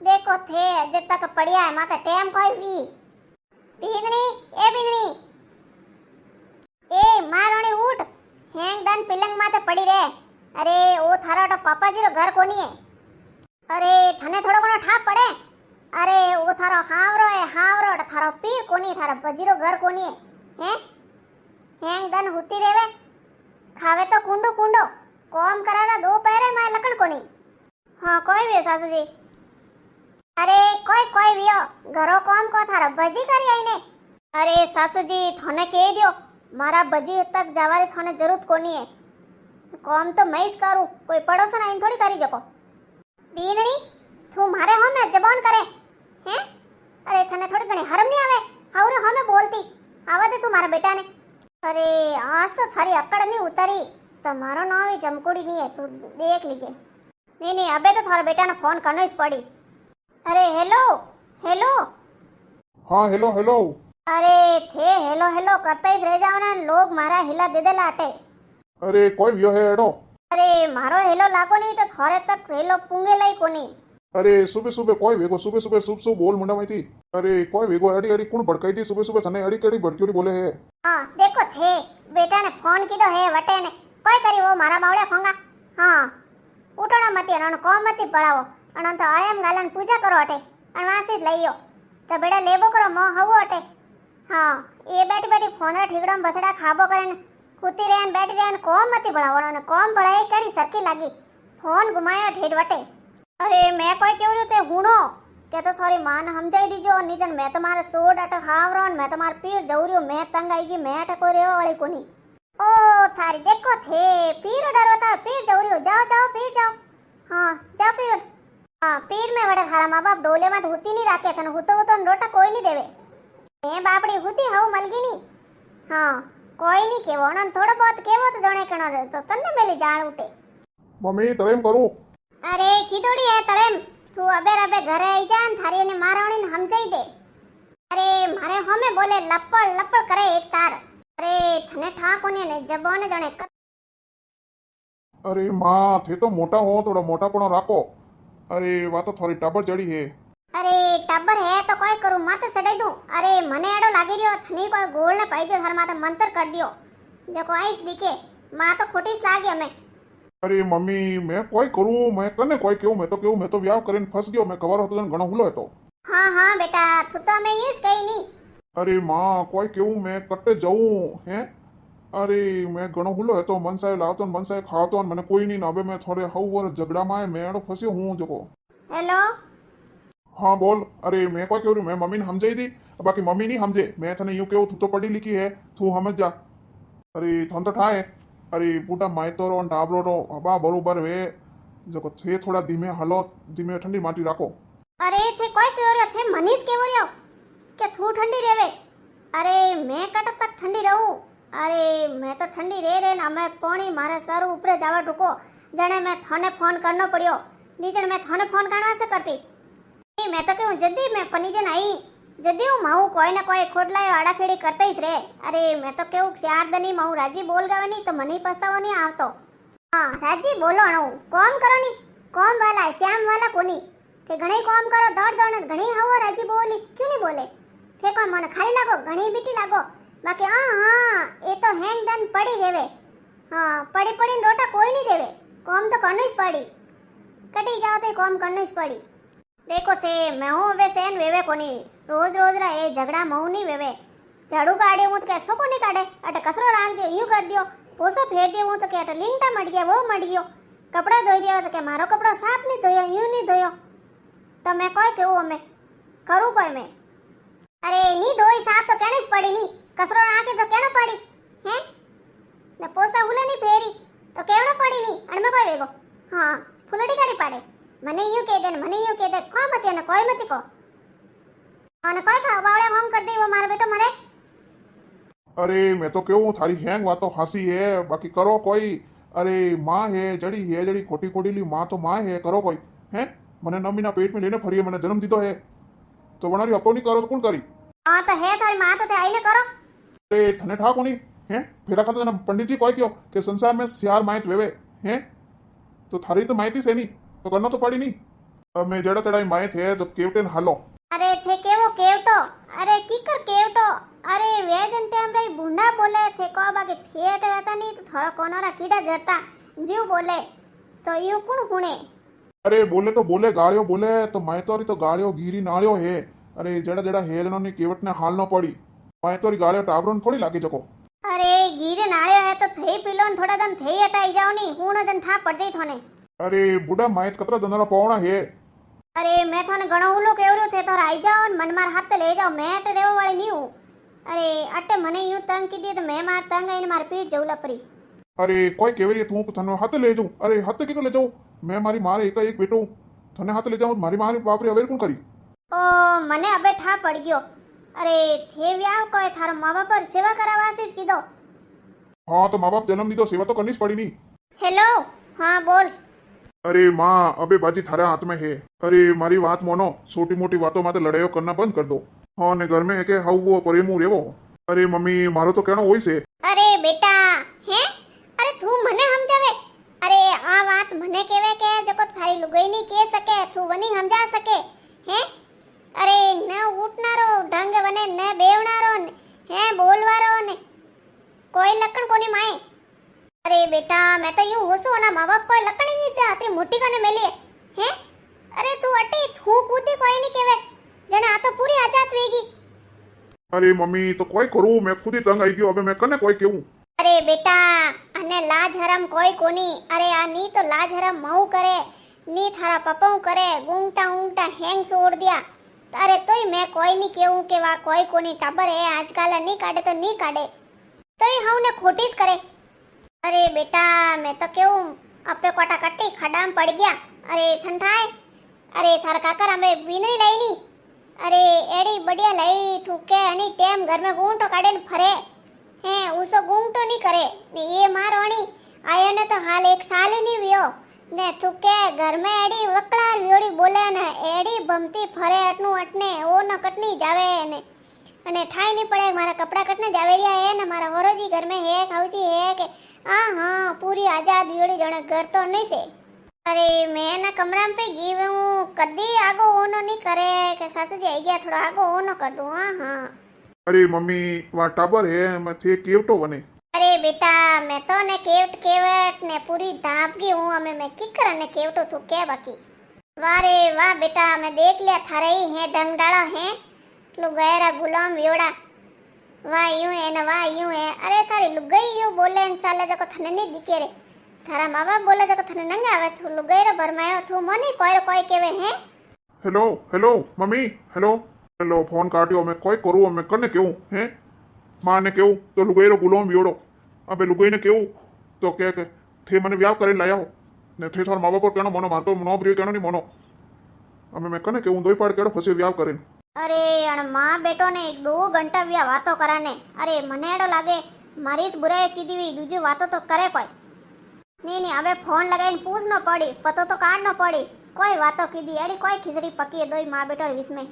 देखो थे जब तक पढ़िया है माते टेम कोई भी बिंदनी ए मारोणी उठ हेंग दन पिलंग माते पड़ी रे। अरे ओ थारा तो पापाजी रो घर कोनी है। अरे थने थोड़ो कोनो ठाप पड़े। अरे ओ थारो हावरो तो थारो पीर कोनी थारा बजीरो घर कोनी है हैं। हेंग दन हुती रेवे खावे तो कुंडो कुंडो कोम करारा दो पैरे माय लकड़ कोनी। हाँ कोई भी सासू जी। अरे कोई कोई भी घरो कोम को थारा बजी करी आई ने। अरे सासू जी थने कह दियो मारा बजी तक जवारी थने जरूरत कोनी है। कोम तो मैं ही करूं कोई पड़ोसन आइन थोड़ी करी जको। बीननी तू मारे हो में जबान करे हैं। अरे थने थोड़ी घणी हरम नहीं आवे हाउरे हो में बोलती आवा दे तू मारा बेटा ने। अरे आज तो थारी अकड़ नहीं उतरी तो मारो नाम ही जमकुड़ी नहीं है तू देख लीजिए। नहीं अबे तो थारे बेटा ने फोन करना ही पड़ी। अरे हेलो हेलो। हाँ हेलो हेलो। अरे थे हेलो हेलो करते ही रह जाओ ना लोग मारा हिला दे दे लाटे। अरे कोई व्यो है एडो। अरे मारो हेलो लागो नहीं तो थोड़े तक हेलो पुंगे लाई कोनी। अरे सुबह सुबह कोई वेगो सुबह सुबह शुभ बोल मुंडा में थी। अरे कोई वेगो अड़ी अड़ी कौन भड़काई थी सुबह सुबह सने अड़ी कड़ी भड़क्योड़ी बोले है। हाँ देखो थे बेटा ने फोन कीधो है वटे ने कोई करी वो मारा बावड़े फोंगा। हाँ उठोना मती अन कोम मती पड़ावो अन तो आयम गालन पूजा करो अटे अन वासी लईयो तो बेटा लेबो करो मो हवो अटे। हाँ ये बैठी बैठी फोन रे ठीकड़म बसड़ा खाबो करे कूती रेन बैठी रेन कोम मती पड़ावो अन कोम पड़ाई करी सरकी लागी फोन घुमायो ठेड वटे। अरे मैं कोई केव रहे थे हुनो के तो थोड़ी मान समझाई दीजो निजन मैं तुम्हारे सोड अट हावरो मैं तुम्हारे पीर जौरियो मैं तंग आईगी मैं टको रेवा वाली कोनी। ओ थारी देखो थे पीर डरो था पीर जौरियो जाओ जाओ पीर जाओ। हाँ जाओ पीर। हाँ पीर में वड़े थारा माँ बाप डोले में हुती नहीं राखे थन हुतो रोटा कोई नहीं देवे मैं बापड़ी हुती हाउ मलगी नहीं। हाँ कोई नहीं केवो न थोड़ो बहुत केवो तो जणे कणो रे तो तन्ने मेली जान उठे। मम्मी तरेम करू। अरे खीदोड़ी है तरेम तू अबे रबे घरे आई जान थारी ने मारावणी ने समझाई दे। अरे मारे होमे बोले लपड़ लपड़ करे एक तार। अरे थने ठा कोने ने जबान जणे अरे माँ थे तो मोटा हो थोड़ा मोटापणो राखो। अरे वा तो थोड़ी टाबर जड़ी है। अरे टाबर है तो कोई करू माथे चढ़ाई दूं। अरे मने एडो लागी रियो थनी कोई गोल ने पाई जो थार माथे मंत्र कर दियो जको आइस दिखे मां तो खोटीस लागी हमें। अरे मम्मी मैं कोई करूं मैं कने कोई क्यों मैं तो व्याव करीने फंस गयो मैं कवर होतो घणो हुलो है तो। हाँ बेटा तू तो मैं यूज कही नहीं। अरे माँ कोई क्यों मैं कट्टे जाऊं हैं। अरे मैं घणो हुलो है तो मन साहे लावतो मन साहे खावतो मने कोई नहीं नाबे मैं थोड़े हवर झगड़ा में मैं एडो फस्यो हूं जको। हेलो। हाँ बोल। अरे मैं कोई क्यों मैं मम्मी ने समझाई थी बाकी मम्मी नहीं समझे मैं थने यूं केव तू तो पढ़ी लिखी है तू समझ जा। अरे थन तो ठाए अरे पूटा मायतो रो टाबरो रो हबा बरोबर वे जको थे थोड़ा धीमे हलो धीमे ठंडी माटी राखो। अरे थे कोई क्यों रे थे मनीष केवो रियो के तू ठंडी रेवे। अरे मैं कट तक ठंडी रहूं। अरे मैं तो ठंडी रे ना मैं पानी मारे सर ऊपर जावा टुको जने मैं थाने फोन करनो पड़ियो नीजन मैं थाने फोन करना से करती नहीं मैं तो क्यों जल्दी मैं पनीजन आई जल्दी हूँ माऊ कोई ना कोई खोटलायो आड़ाखेड़ी करते ही रे। अरे मैं तो केव चार दनी माऊ राजी बोल गवे नहीं तो मने पछतावो नहीं आवतो। हाँ राजी बोलो अणु कॉम करो नी कॉम वाला श्याम वाला कोनी थे घणी कॉम करो दौड़ दौड़ घणी हवो राजी बोली क्यों नहीं बोले थे कोई मन खाली लागो घणी बीटी लागो बाकी हाँ ये तो हैंग दन पड़ी रेवे। हाँ पड़ी पड़ी रोटा कोई नहीं देवे कॉम तो करनी ही पड़ी कटी जाओ तो कॉम करनी ही पड़ी। देखो थे मैं हूँ वे सेन वेवे कोनी रोज रोज रा ये झगड़ा मऊ नहीं वेवे झाड़ू काढ़े हूँ तो क्या सो कोनी काढ़े अटे कसरो राख दियो यूं कर दियो पोसो फेर दियो हूँ तो क्या अटे लिंटा मट गया वो मट गयो कपड़ा धोई दियो तो क्या मारो कपड़ा साफ नहीं धोयो यूं नहीं धोयो तो मैं कोई कहूँ हमें करूँ कोई मैं। अरे नहीं धोई साफ तो कहने पड़ी नहीं कसरो राखे तो कहना पड़ी हैं ने पोसा हुले नहीं फेरी तो कहना पड़ी नहीं अण में कोई वेगो। हाँ फुलड़ी करी पाड़े मने यूं कह दे कोई मत ने कोई मत को और कोई खा बावड़े होम कर दे वो मारा बेटो मरे। अरे मैं तो क्यों थारी हैंग बात तो हंसी है बाकी करो कोई। अरे माँ है जड़ी खोटी खोटी ली माँ तो माँ है करो कोई हैं मने नमीना पेट में लेने फरिए मैंने जन्म दीदो है तो बनारी अपो नहीं करो तो कौन करी। हाँ तो है थारी माँ तो थे आईने करो। अरे थने ठा कोनी हैं फेरा खाते पंडित जी कोई क्यों कि संसार में सियार माइत वेवे हैं तो थारी तो माइती से नहीं तो करना तो पड़ी नहीं। मैं जड़ा चढ़ाई माए थे तो केवटे न हालो अरे थे केवो केवटो अरे कीकर केवटो अरे वेजन टेम रही बुंडा बोले थे को बाकी थेट वेता नहीं तो थोड़ा कोनारा कीड़ा जरता जीव बोले तो यू कुण हुणे अरे बोले गाड़ियो बोले तो माए तोरी तो गाड़ियो गिरी नाळियो है अरे जड़ा जड़ा हेजनो ने केवट ने हाल न पड़ी माए तोरी गाड़ियो टाबरो थोड़ी लागी जको अरे गीरे नाळ्यो है तो थई पीलो न थोड़ा दन थई हटाई जाओ नी हुण दन ठा पड़ जई थोने अरे बुढ़ा माए कतरा दनारा पौणा है अरे मैं थोने घणो उलो केवरो थे तो आई जाओ न मन मार हाथ ले जाओ मैं अटे रेवो वाली नहीं हूं अरे अटे मने यूं तंग की दी तो मैं मार तंग आईने मार पीठ जऊ लपरी अरे कोई केवरी तू थने हाथ ले जाऊं अरे हाथ के ले जाऊं मैं मारी मार एक एक बेटो थने हाथ ले जाऊं मारी मार बापरे अवेर कोण करी ओ मने अबे ठा पड़ गयो अरे थे व्याव कोई थारो माँ बाप पर सेवा करावासी कीधो हाँ तो माँ बाप जन्म दीधो सेवा तो करनी ज पड़ी नी हेलो हाँ बोल अरे माँ अबे बाजी थारे हाथ में है अरे मारी बात मोनो छोटी मोटी बातों माते लड़ाइयो करना बंद कर दो हाँ ने घर में है के हाउ वो प्रेमू रेवो अरे मम्मी मारो तो कहना वही से अरे बेटा हैं अरे तू मने समझावे अरे आ बात मने केवे के जको थारी लुगाई नहीं कह सके तू वनी समझा सके हैं अरे न उठनारो ढंग वने न बेवनारो हैं बोलवारो ने कोई लकण कोनी माए अरे बेटा मैं तो यूं होसो ना माँ बाप कोई लकण ही नहीं दे आती मोटी कने मेली हैं अरे तू अटी थू कूदी कोई नहीं केवे जने आ तो पूरी आजाद वेगी अरे मम्मी तो कोई करू मैं खुद ही तंग आई गयो अबे मैं कने कोई केहू अरे बेटा अने लाज हरम कोई कोनी अरे आ नी तो लाज हरम मऊ करे नी थारा पपाऊ करे गुंगटा उंगटा हैंग छोड़ दिया अरे तोय मैं कोई नहीं केहू के वा कोई कोनी टाबर है आजकल नहीं काटे तो नहीं काटे तोय हाउ ने खोटीस करे अरे बेटा मैं तो केहू अपे कोटा कट्टी खडाम पड़ गया अरे ठंडाए अरे थार काकर हमें बीनरी लाई नी अरे एड़ी बढ़िया लाई ठुके अनी टेम घर में गुंगटो काटे न फरे हैं उसो गुंगटो नहीं करे ने ये मारोणी आया ने तो हाल एक साल ही नहीं वियो ने थुके घर में एडी वकड़ार वियोड़ी बोले ने एडी बमती फरे अटनु अटने ओ न कटनी जावे ने अने ठाई नहीं पड़े मारा कपड़ा कटने जावे रिया है ने मारा वरोजी घर में है खाऊजी है के हाँ पूरी आजाद वियोड़ी जने घर तो नहीं से अरे मैं ना कमरा में पे गई हूँ कदी आगो ओनो नहीं करे के सासू जी आई गया थोड़ा आगो ओनो कर दूँ हाँ अरे मम्मी वहाँ टाबर है मैं थे केवटो बने अरे बेटा मैं तो ने केवट केवट ने पूरी धाप गई हूँ हमें मैं किकर ने केवटो तू क्या बाकी वारे वाह बेटा मैं देख लिया थारे ही है ढंग डाला है लुगायरा गुलाम वियोड़ा वाह यूं है ना वाह यूं है अरे थारी लुगाई यूं बोले इंशाल्लाह जको थने नहीं दिखे रे थारा माँ बाप बोले जको थने नंगे आवे तू लुगायरा भरमायो तू मनी कोई केवे हैं hello hello mummy hello hello phone काटियो मैं कोई करू मैं कने केहू हैं माँ ने केहू तो लुगाईरो गुलाम वियोड़ो अबे लुगाई ने केहू तो क्या के थे मने व्याह करे लाया हो ने थे थार माँ बाप कहनो मनो मारतो नो प्रिय कहनो नहीं मनो अबे मैं कने केहू दोई पाड़ केड़ो फसे व्याह करे अरे अण माँ बेटो ने 2 घंटा व्या वातो कराने अरे मने एडो लागे मारी ज बुराई कीधी हुई दूजी वातो तो करे कोई नहीं अबे फोन लगाईने पूछ न पड़ी पतो तो काढ न पड़ी कोई वातो कीधी एडी कोई खिचड़ी पकी है दोई माँ बेटो विच में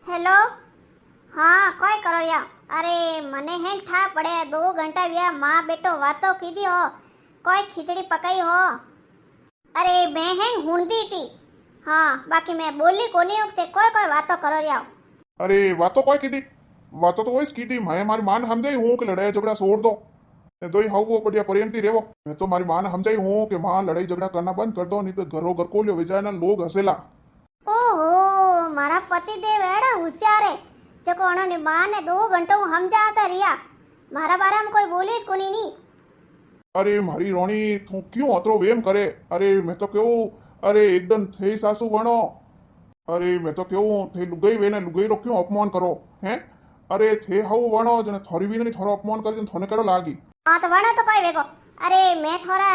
हेलो हाँ कोई करो या अरे मने हैंग ठा पड़े 2 घंटा व्या माँ बेटो वातो कीधी हो कोई खिचड़ी पकाई हो अरे मैं हैंग हुंदी थी हाँ बाकी मैं बोली कोनी उठते कोई वातो करो या अरे वातो कोई कीधी वातो तो वही कीधी मैं मारी मां ने समझाई हूँ कि लड़ाई झगड़ा छोड़ दो दोई हाउ वो बढ़िया प्रेमती रेवो मैं तो मारी मां ने समझाई हूँ कि मां लड़ाई झगड़ा करना बंद कर दो नहीं तो घरों घर को लियो विजाय ना लोग हसेला ओहो मारा पति देव एड़ा होशियार है जको उन्होंने मां ने 2 घंटों समझाता रिया मारा बारे में कोई बोलीस कोनी नहीं अरे मारी रोणी तू क्यों अतरो वेम करे अरे मैं तो क्यों अरे एकदम थे सासू बनो अरे मैं तो क्यों थे लुगाई वेने लुगाई रो क्यों अपमान करो हैं अरे थे हाउ बनो जने थोड़ी भी नहीं थोड़ा अपमान कर जने थोने केड़ो लागी हाँ तो वणो तो कोई वेगो अरे मैं थोड़ा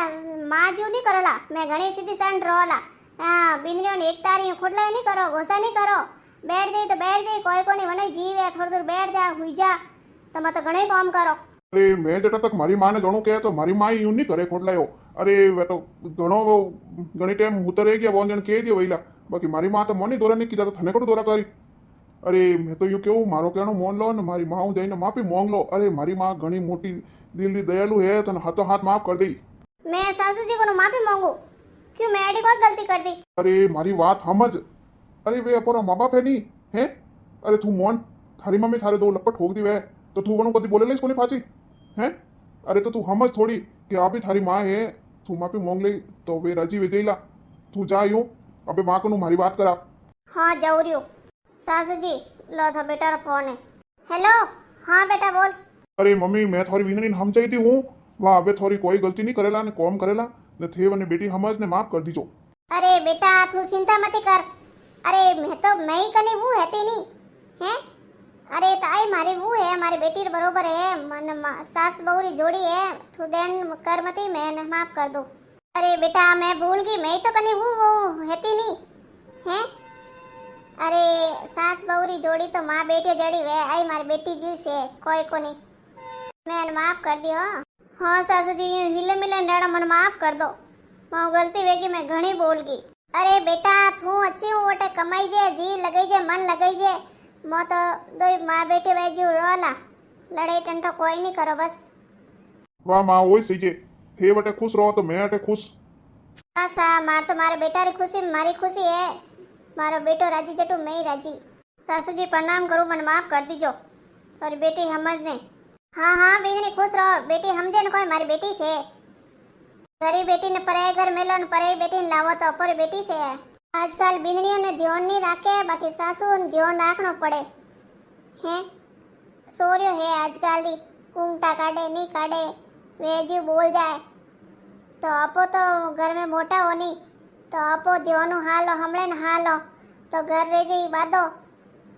माँ जीव नहीं करोला मैं घणी सीधी संड रोला हाँ बिंदरियों ने एक तारी खोटला नहीं करो गोसा नहीं करो बैठ जाई तो बैठ जाई कोई कोनी वने जीव है थोड़ी दूर बैठ जा हुई जा तो मैं तो घणे काम करो अरे मैं जटा तक मारी माँ ने जणो कहे तो मारी माँ यूं नहीं करे खोटलायो अरे वे तो घणो वो घणी टाइम उतरे गया बोन जन कह दियो वहीला बाकी मारी माँ तो मोनी दौरा नहीं कीधा तो थने को दौरा करी अरे मैं तो यूं केवू मारो कहनो मोन लो ने मारी माँ जाइने माफी मांग लो अरे मारी माँ घणी मोटी दिल दी दयालु है तने हाथों हाथ माफ कर दी मैं सासू जी को माफी मांगू क्यों मैं एडी कोई गलती कर दी? अरे मारी बात समझ। अरे वे अपना माँ बाप है नहीं है। अरे तू मोन थारी मम्मी थारे दो लपट ठोक दी वे तो तू वनु कदी बोले ले इसको नहीं पाची है। अरे तो तू समझ थोड़ी कि अभी थारी माँ है तू माफी मांग ले तो वे राजी वे देला। तू जा यूं अबे माँ को मारी बात करा। हाँ जाऊ रही हूँ। सासू जी लो तो बेटा रो फोन है। हेलो हाँ बेटा बोल। अरे मम्मी मैं थोड़ी विनरी समझाई थी हूँ वाह अबे थोड़ी कोई गलती नहीं करेला ने कॉम करेला ने थे वने बेटी समझ ने माफ कर दीजो। अरे बेटा तू चिंता मत कर। अरे मैं ही कनी वो हैती नहीं है। अरे ताई मारी वो है हमारी बेटी रे बरोबर है मन सास बहुरी जोड़ी है तू देन कर मती मैं माफ कर दो। अरे बेटा मैं भूल गई मैं ही तो कनी वो हैती नहीं है। अरे सास बहुरी जोड़ी तो माँ बेटी जड़ी वे आई मारी बेटी जीव से कोई को नहीं मैं माफ कर दी। हाँ सासू जी हिले मिले डाड़ा मन माफ कर दो मैं गलती वेगी मैं घणी बोल गई। अरे बेटा तू अच्छी हूँ वटे कमाई जे जीव लगाई जे मन लगाई जे मो तो दो माँ बेटे वेजी रोला लड़ाई टंटो कोई नहीं करो बस। वाह माँ वही सही जे थे वटे खुश रहो तो मैं अटे खुश। बस मार तो मारे बेटा री खुशी मारी खुशी है मारो बेटो राजी जटू मैं ही राजी। सासू जी प्रणाम करूँ मन माफ कर दीजो और बेटी समझ ने। हाँ हाँ बीजनी खुश रहो बेटी समझे न कोई मारी बेटी से गरीब बेटी ने पराए घर मेलो न पराई बेटी ने लावो तो पर बेटी से है। आजकल बींदड़ियों ने ध्यान नहीं रखे बाकी सासू ने ध्यान रखना पड़े हैं। सोरियो है आजकल री कूंगटा काटे नहीं काटे वेजी बोल जाए तो आपो तो घर में मोटा हो नहीं तो आपो ध्यान हालो हमले न हालो तो घर रह जाई बादो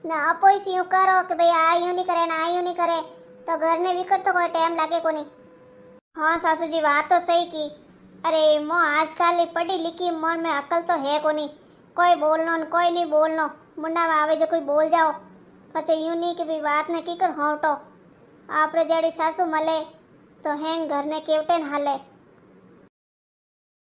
न आपो ही सी करो कि भाई आ यूं नहीं करे ना आ यूं नहीं करे तो घर ने विकर तो कोई टाइम लागे को नहीं। हाँ सासू जी बात तो सही की। अरे मो आजकल पढ़ी लिखी मन में अकल तो है को नहीं कोई बोलनो न कोई नहीं बोलनो मुंडा में आवे जो कोई बोल जाओ पचे यूं नहीं कि भाई बात ने की कर होटो आप रे जेडी सासू मले तो हैंग घर ने केवटे न हाले।